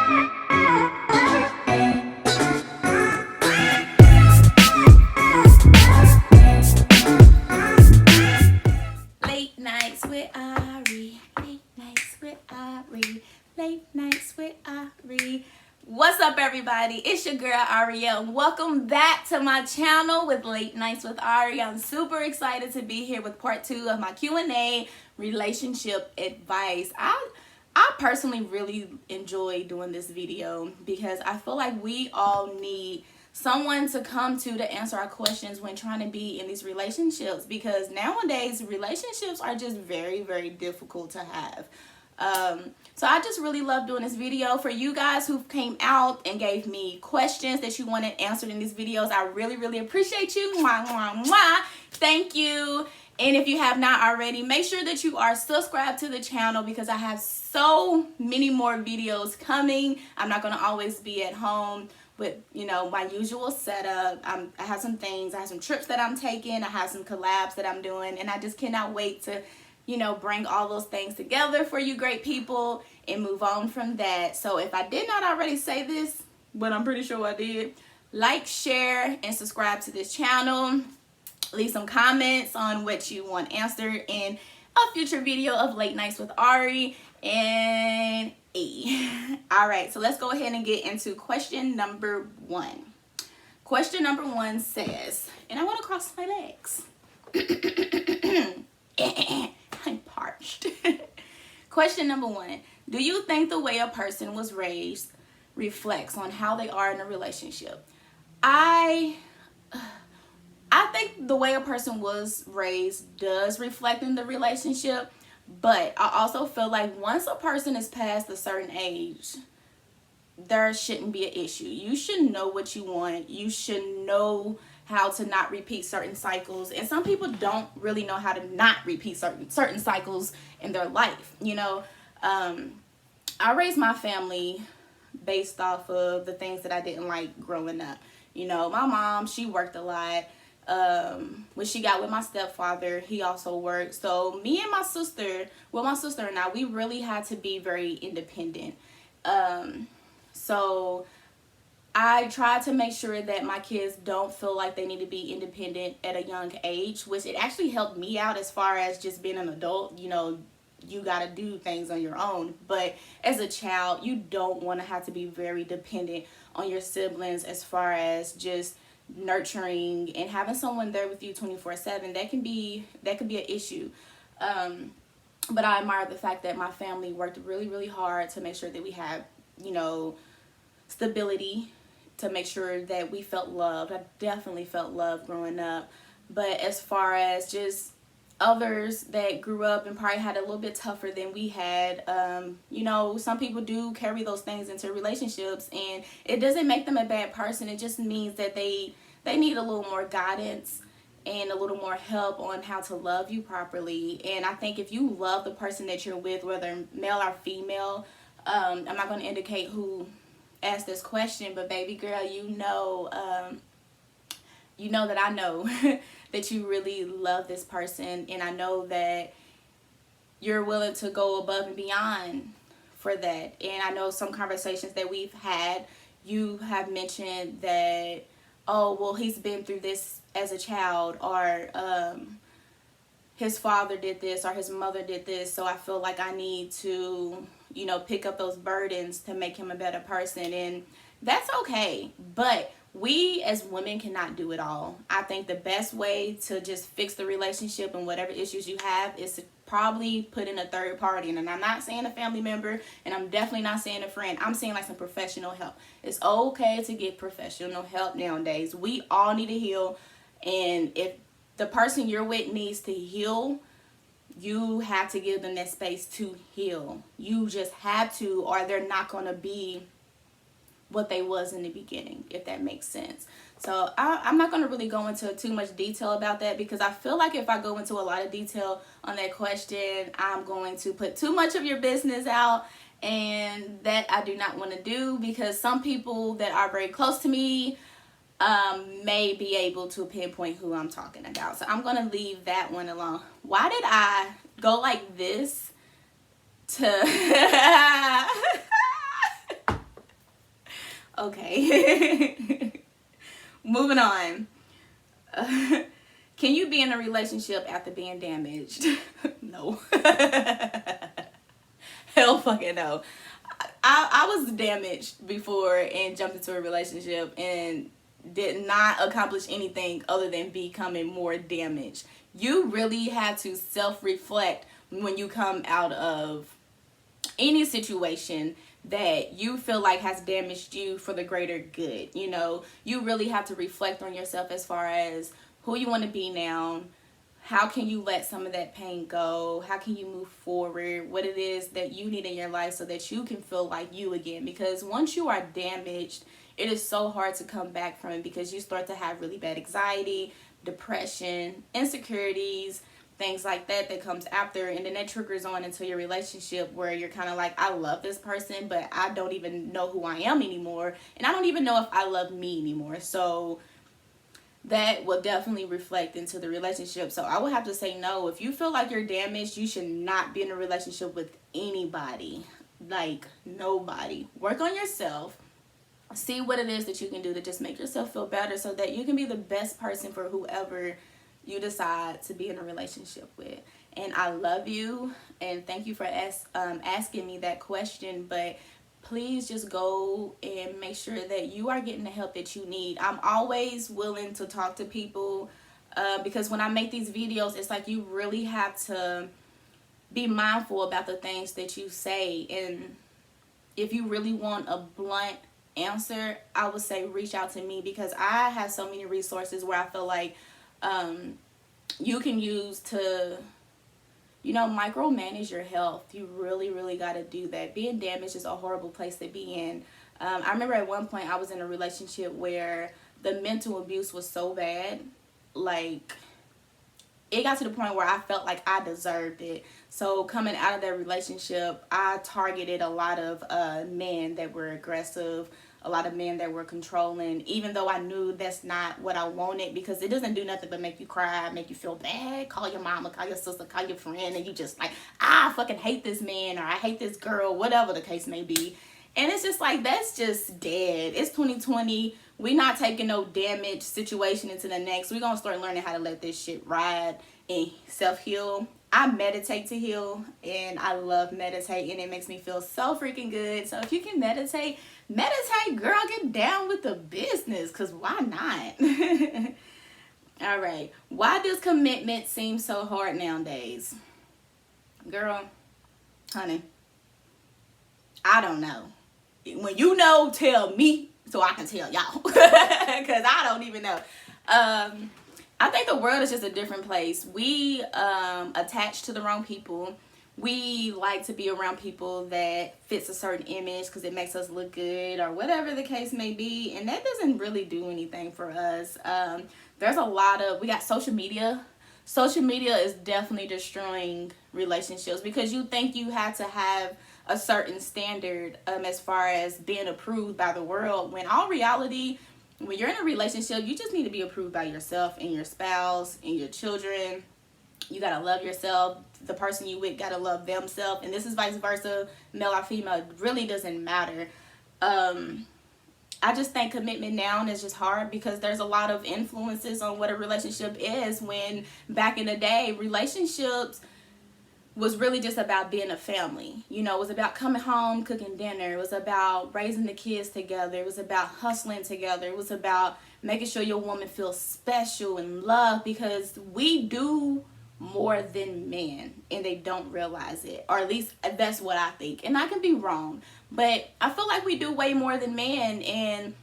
Late nights with Ari. Late nights with Ari. Late nights with Ari. What's up, everybody? It's your girl Ariell. Welcome back to my channel with Late Nights with Ari. I'm super excited to be here with part 2 of my Q&A relationship advice. I personally really enjoy doing this video because I feel like we all need someone to come to answer our questions when trying to be in these relationships, because nowadays relationships are just very, very difficult to have. So I just really love doing this video. For you guys who came out and gave me questions that you wanted answered in these videos, I really, really appreciate you. Mwah, mwah, mwah. Thank you. And if you have not already, make sure that you are subscribed to the channel because I have so many more videos coming. I'm not going to always be at home with, you know, my usual setup. I have some things. I have some trips that I'm taking. I have some collabs that I'm doing. And I just cannot wait to, you know, bring all those things together for you great people and move on from that. So if I did not already say this, but I'm pretty sure I did, like, share, and subscribe to this channel. Leave some comments on what you want answered in a future video of Late Nights with Ari and A. All right, so let's go ahead and get into question number 1. Question number 1 says, and I want to cross my legs. I'm parched. Question number 1. Do you think the way a person was raised reflects on how they are in a relationship? I think the way a person was raised does reflect in the relationship, but I also feel like once a person is past a certain age, there shouldn't be an issue. You should know what you want. You should know how to not repeat certain cycles. And some people don't really know how to not repeat certain cycles in their life. You know, I raised my family based off of the things that I didn't like growing up. You know, my mom, she worked a lot. When she got with my stepfather, he also worked. So me and my sister, my sister and I, we really had to be very independent. So I try to make sure that my kids don't feel like they need to be independent at a young age, which it actually helped me out as far as just being an adult. You know, you got to do things on your own. But as a child, you don't want to have to be very dependent on your siblings as far as just nurturing and having someone there with you 24/7. That can be an issue. But I admire the fact that my family worked really, really hard to make sure that we have, you know, stability, to make sure that we felt loved. I definitely felt loved growing up. But as far as just others that grew up and probably had a little bit tougher than we had, you know, some people do carry those things into relationships, and it doesn't make them a bad person. It just means that they need a little more guidance and a little more help on how to love you properly. And I think if you love the person that you're with, whether male or female, I'm not going to indicate who asked this question, but baby girl, you know that I know that you really love this person, and I know that you're willing to go above and beyond for that. And I know some conversations that we've had, you have mentioned that, oh, well, he's been through this as a child, or his father did this, or his mother did this, so I feel like I need to, you know, pick up those burdens to make him a better person. And that's okay, but we as women cannot do it all. I think the best way to just fix the relationship and whatever issues you have is to probably put in a third party. And I'm not saying a family member, and I'm definitely not saying a friend. I'm saying like some professional help. It's okay to get professional help nowadays. We all need to heal. And if the person you're with needs to heal, you have to give them that space to heal. You just have to, or they're not going to be what they was in the beginning, if that makes sense. So I'm not going to really go into too much detail about that, because I feel like if I go into a lot of detail on that question, I'm going to put too much of your business out, and that I do not want to do, because some people that are very close to me may be able to pinpoint who I'm talking about. So I'm going to leave that one alone. Why did I go like this to Okay. Moving on. Can you be in a relationship after being damaged? No. Hell fucking no. I was damaged before and jumped into a relationship and did not accomplish anything other than becoming more damaged. You really have to self-reflect when you come out of any situation that you feel like has damaged you for the greater good. You know, you really have to reflect on yourself as far as who you want to be now. How can you let some of that pain go? How can you move forward? What it is that you need in your life so that you can feel like you again. Because once you are damaged, it is so hard to come back from it because you start to have really bad anxiety, depression, insecurities, things like that comes after, and then that triggers on into your relationship where you're kind of like, I love this person, but I don't even know who I am anymore, and I don't even know if I love me anymore. So that will definitely reflect into the relationship. So I would have to say no. If you feel like you're damaged, you should not be in a relationship with anybody. Like, nobody. Work on yourself. See what it is that you can do to just make yourself feel better so that you can be the best person for whoever you decide to be in a relationship with. And I love you, and thank you for asking me that question, but please just go and make sure that you are getting the help that you need. I'm always willing to talk to people because when I make these videos, it's like you really have to be mindful about the things that you say. And if you really want a blunt answer, I would say reach out to me, because I have so many resources where I feel like you can use to, you know, micromanage your health. You really got to do that. Being damaged is a horrible place to be in. I remember at one point I was in a relationship where the mental abuse was so bad, like it got to the point where I felt like I deserved it. So coming out of that relationship, I targeted a lot of men that were aggressive, a lot of men that were controlling, even though I knew that's not what I wanted, because it doesn't do nothing but make you cry, make you feel bad, call your mama, call your sister, call your friend, and you just like, I fucking hate this man, or I hate this girl, whatever the case may be. And it's just like, that's just dead. It's 2020. We not taking no damage situation into the next. We're going to start learning how to let this shit ride and self-heal. I meditate to heal, and I love meditating. It makes me feel so freaking good. So if you can meditate, girl, get down with the business, because why not? All right. Why does commitment seem so hard nowadays? Girl, honey, I don't know. When you know, tell me so I can tell y'all, because I don't even know. I think the world is just a different place. We attach to the wrong people. We like to be around people that fits a certain image because it makes us look good or whatever the case may be. And that doesn't really do anything for us. There's a lot of, we got social media. Social media is definitely destroying relationships because you think you have to have a certain standard as far as being approved by the world, when all reality, when you're in a relationship, you just need to be approved by yourself and your spouse and your children. You gotta love yourself. The person you with gotta love themselves, and this is vice versa, male or female. It really doesn't matter. I just think commitment now is just hard because there's a lot of influences on what a relationship is, when back in the day, relationships was really just about being a family. You know, it was about coming home, cooking dinner. It was about raising the kids together. It was about hustling together. It was about making sure your woman feels special and loved, because we do more than men and they don't realize it, or at least that's what I think, and I can be wrong, but I feel like we do way more than men. And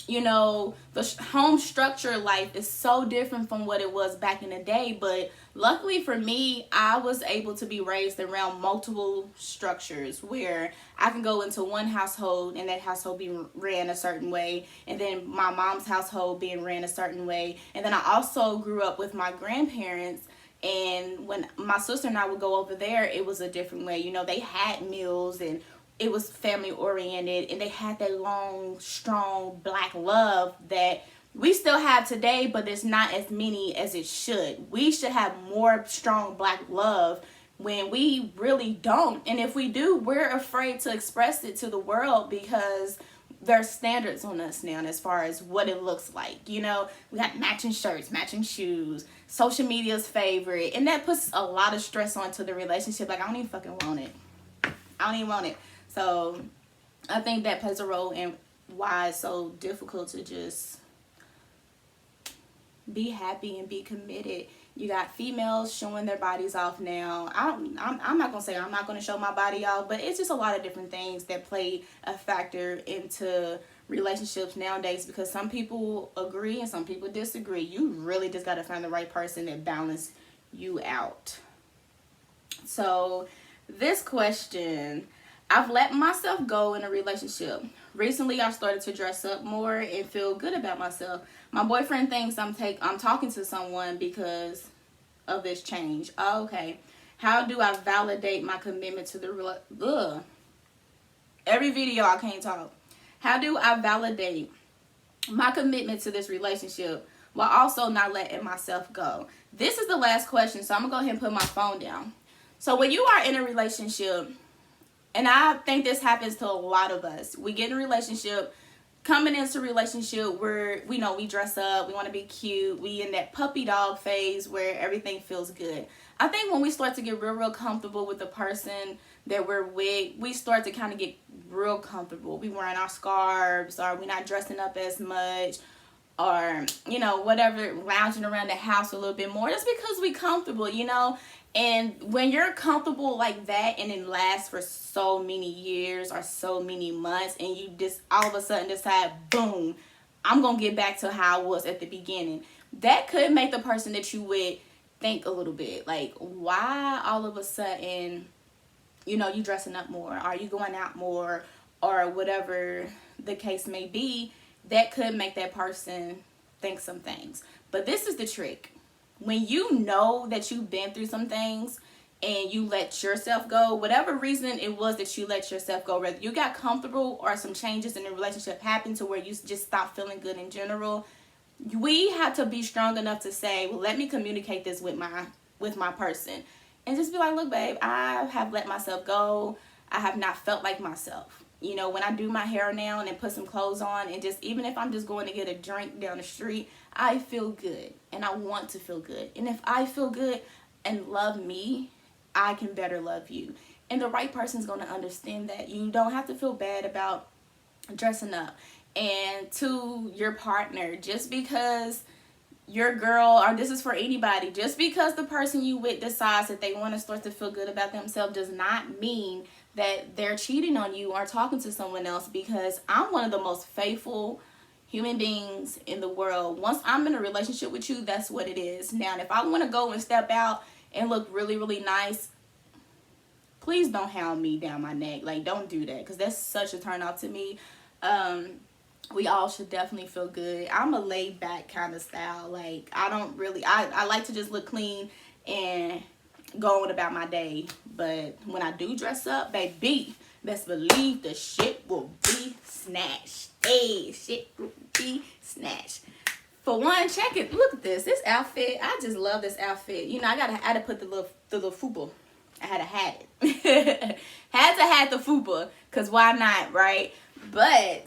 you know, the home structure life is so different from what it was back in the day. But luckily for me, I was able to be raised around multiple structures where I can go into one household and that household being ran a certain way, and then my mom's household being ran a certain way. And then I also grew up with my grandparents, and when my sister and I would go over there, it was a different way. You know, they had meals and it was family oriented, and they had that long, strong black love that we still have today, but it's not as many as it should. We should have more strong black love when we really don't. And if we do, we're afraid to express it to the world because there's standards on us now as far as what it looks like. You know, we got matching shirts, matching shoes, social media's favorite, and that puts a lot of stress onto the relationship. Like, I don't even fucking want it. I don't even want it. So I think that plays a role in why it's so difficult to just be happy and be committed. You got females showing their bodies off now. I'm not gonna say I'm not gonna show my body off, but it's just a lot of different things that play a factor into relationships nowadays, because some people agree and some people disagree. You really just gotta find the right person that balance you out. So this question, I've let myself go in a relationship. Recently, I've started to dress up more and feel good about myself. My boyfriend thinks I'm talking to someone because of this change. Oh, okay. How do I validate my commitment to the every video I can't talk. How do I validate my commitment to this relationship while also not letting myself go? This is the last question, so I'm gonna go ahead and put my phone down. So when you are in a relationship, and I think this happens to a lot of us, we get in a relationship, coming into a relationship where we know we dress up, we want to be cute, we in that puppy dog phase where everything feels good. I think when we start to get real comfortable with the person that we're with, we start to kind of get real comfortable. We wearing our scarves, or we not dressing up as much, or, you know, whatever, lounging around the house a little bit more. That's because we comfortable, you know. And when you're comfortable like that and it lasts for so many years or so many months, and you just all of a sudden decide, boom, I'm going to get back to how I was at the beginning, that could make the person that you with think a little bit. Like, why all of a sudden, you know, you dressing up more? Are you going out more? Or whatever the case may be, that could make that person think some things. But this is the trick. When you know that you've been through some things and you let yourself go, whatever reason it was that you let yourself go, whether you got comfortable or some changes in the relationship happened to where you just stopped feeling good in general, we have to be strong enough to say, well, let me communicate this with my person. And just be like, look, babe, I have let myself go. I have not felt like myself. You know, when I do my hair now and put some clothes on, and just even if I'm just going to get a drink down the street, I feel good and I want to feel good. And if I feel good and love me, I can better love you. And the right person's going to understand that. You don't have to feel bad about dressing up. And to your partner, just because your girl, or this is for anybody, just because the person you with decides that they want to start to feel good about themselves does not mean that they're cheating on you or talking to someone else, because I'm one of the most faithful human beings in the world. Once I'm in a relationship with you, that's what it is. Now, if I want to go and step out and look really nice, please don't hound me down my neck. Like, don't do that, because that's such a turn off to me. We all should definitely feel good. I'm a laid back kind of style. Like, I like to just look clean and go on about my day. But when I do dress up, baby, best believe the shit will be snatched. Hey, shit will be snatched. For one, check it. Look at this outfit. I just love this outfit. You know, I had to put the little fupa. I had to have it. Had to have the fupa, because why not, right? But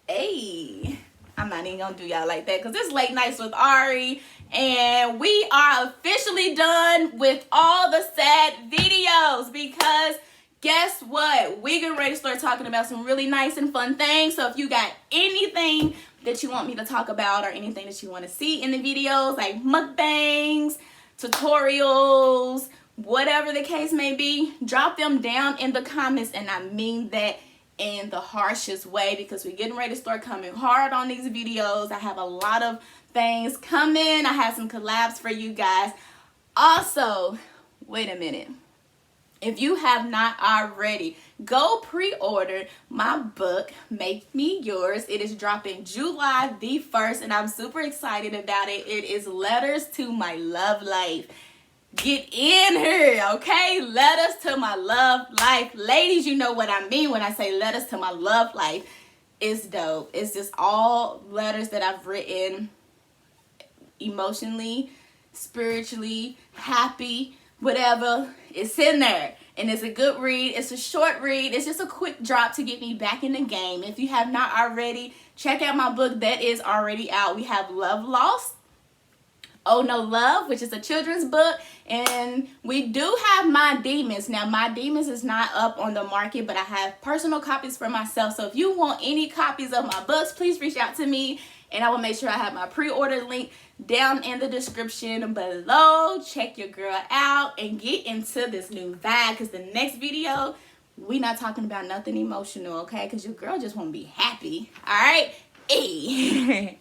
hey, I'm not even gonna do y'all like that, because it's late nights with Ari, and we are officially done with all the sad videos, because guess what? We getting ready to start talking about some really nice and fun things. So if you got anything that you want me to talk about, or anything that you want to see in the videos, like mukbangs, tutorials, whatever the case may be, drop them down in the comments. And I mean that in the harshest way, because we're getting ready to start coming hard on these videos. I have a lot of things coming. I have some collabs for you guys. Also, wait a minute. If you have not already, go pre-order my book, Make Me Yours. It is dropping July the 1st, and I'm super excited about it. It is Letters to My Love Life. Get in here, okay? Letters to my love life. Ladies, you know what I mean when I say letters to my love life. It's dope. It's just all letters that I've written emotionally, spiritually, happy, whatever. It's in there. and it's a good read. It's a short read. It's just a quick drop to get me back in the game. If you have not already, check out my book that is already out. We have Love Lost, Oh No Love, which is a children's book, and we do have My Demons. Now, My Demons is not up on the market, but I have personal copies for myself. So if you want any copies of my books, please reach out to me, and I will make sure I have my pre-order link down in the description below. Check your girl out and get into this new vibe, because the next video, we not talking about nothing emotional, okay? Because your girl just want to be happy, all right? Hey.